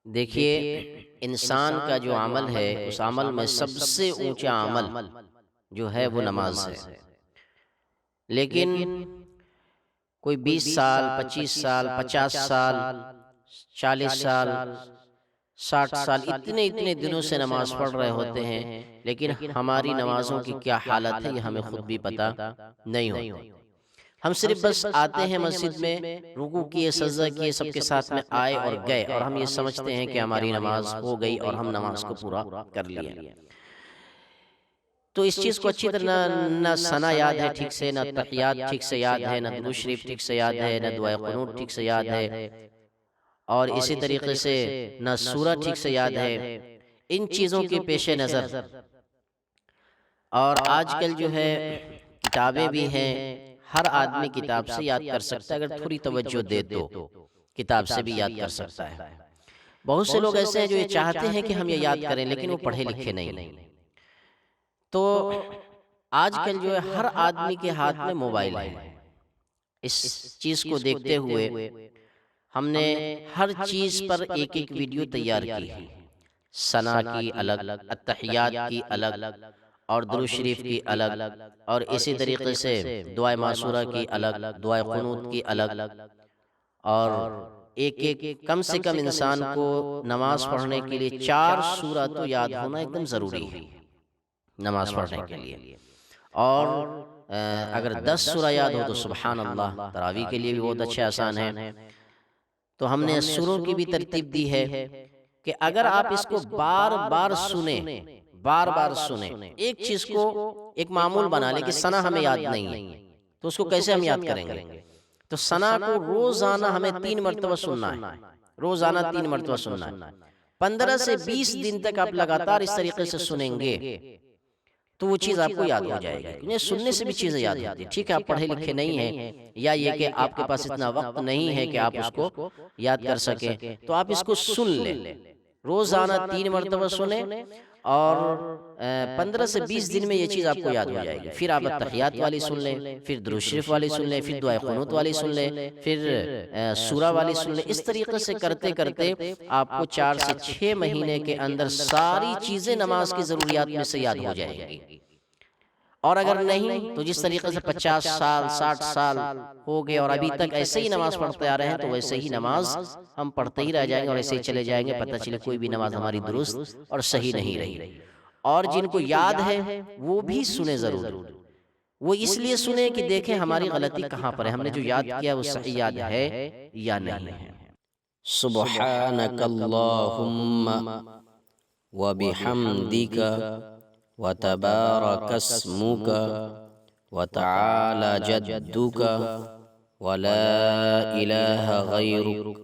دیکھیے، انسان کا جو عمل ہے اس عمل میں سب سے اونچا عمل جو ہے وہ نماز ہے۔ لیکن کوئی 20 سال، 25 سال، 50 سال، 40 سال، 60 سال اتنے اتنے دنوں سے نماز پڑھ رہے ہوتے ہیں، لیکن ہماری نمازوں کی کیا حالت ہے یہ ہمیں خود بھی پتہ نہیں ہوتا۔ ہم صرف بس آتے ہیں مسجد میں، رکوع کیے، سجدہ کیے، سب کے ساتھ میں آئے اور گئے، اور ہم یہ سمجھتے ہیں کہ ہماری نماز ہو گئی اور ہم نماز کو پورا کر لیا۔ تو اس چیز کو اچھی طرح نہ ثنا یاد ہے ٹھیک سے، نہ تحیات ٹھیک سے یاد ہے، نہ درود شریف ٹھیک سے یاد ہے، نہ دعائے قنوت ٹھیک سے یاد ہے، اور اسی طریقے سے نہ سورہ ٹھیک سے یاد ہے۔ ان چیزوں کے پیش نظر، اور آج کل جو ہے کتابیں بھی ہیں، ہر آدمی کتاب سے یاد کر سکتا ہے، اگر تھوڑی توجہ دے تو کتاب سے بھی یاد کر سکتا ہے۔ بہت سے لوگ ایسے ہیں جو یہ چاہتے ہیں کہ ہم یہ یاد کریں، لیکن وہ پڑھے لکھے نہیں۔ تو آج کل جو ہے ہر آدمی کے ہاتھ میں موبائل ہے۔ اس چیز کو دیکھتے ہوئے ہم نے ہر چیز پر ایک ایک ویڈیو تیار کی ہے، ثنا کی الگ، التحیات کی الگ، اور درود شریف کی الگ، اور اسی طریقے سے دعائے معصورہ کی الگ، دعائے قنوت کی الگ، اور ایک ایک کم سے کم انسان کو نماز پڑھنے کے لیے 4 سورہ تو یاد ہونا ایک دم ضروری ہے نماز پڑھنے کے لیے۔ اور اگر 10 سورہ یاد ہو تو سبحان اللہ، تراویح کے لیے بھی بہت اچھے آسان ہے۔ تو ہم نے سوروں کی بھی ترتیب دی ہے کہ اگر آپ اس کو بار بار سنیں، بار بار سنیں، ایک چیز کو ایک معمول بنا لیں کہ ثنا ہمیں یاد نہیں ہے تو اس کو کیسے ہم یاد کریں گے؟ تو ثنا کو روزانہ ہمیں 3 مرتبہ سننا ہے، روزانہ 3 مرتبہ سننا ہے۔ 15 سے 20 دن تک آپ لگاتار اس طریقے سے سنیں گے تو وہ چیز آپ کو یاد ہو جائے گی۔ انہیں سننے سے بھی چیزیں یاد ہوتی ہیں۔ ٹھیک ہے آپ پڑھے لکھے نہیں ہیں، یا یہ کہ آپ کے پاس اتنا وقت نہیں ہے کہ آپ اس کو یاد کر سکیں، تو آپ اس کو سن لیں، روزانہ 3 مرتبہ سنیں، اور 15 سے 20 دن میں یہ چیز آپ کو یاد ہو جائے گی۔ پھر آپ التحیات والی سن لیں، پھر درود شریف والی سن لیں، پھر دعائے قنوت والی سن لیں، پھر سورہ والی سن لیں۔ اس طریقے سے کرتے کرتے آپ کو 4 سے 6 مہینے کے اندر ساری چیزیں نماز کی ضروریات میں سے یاد ہو جائے گی۔ اور اگر نہیں تو جس طریقے سے 50 سال 60 سال ہو گئے اور ابھی تک ایسے ہی نماز پڑھتے آ رہے ہیں، تو ویسے ہی نماز ہم پڑھتے ہی رہ جائیں گے اور ایسے ہی چلے جائیں گے، پتہ چلے کوئی بھی نماز ہماری درست اور صحیح نہیں رہی۔ اور جن کو یاد ہے وہ بھی سنیں ضرور، وہ اس لیے سنیں کہ دیکھیں ہماری غلطی کہاں پر ہے، ہم نے جو یاد کیا وہ صحیح یاد ہے یا نہیں ہے۔ سبحانک اللہم وبحمدک وتبارک اسمک وتعالی جدک ولا الہ غیرک۔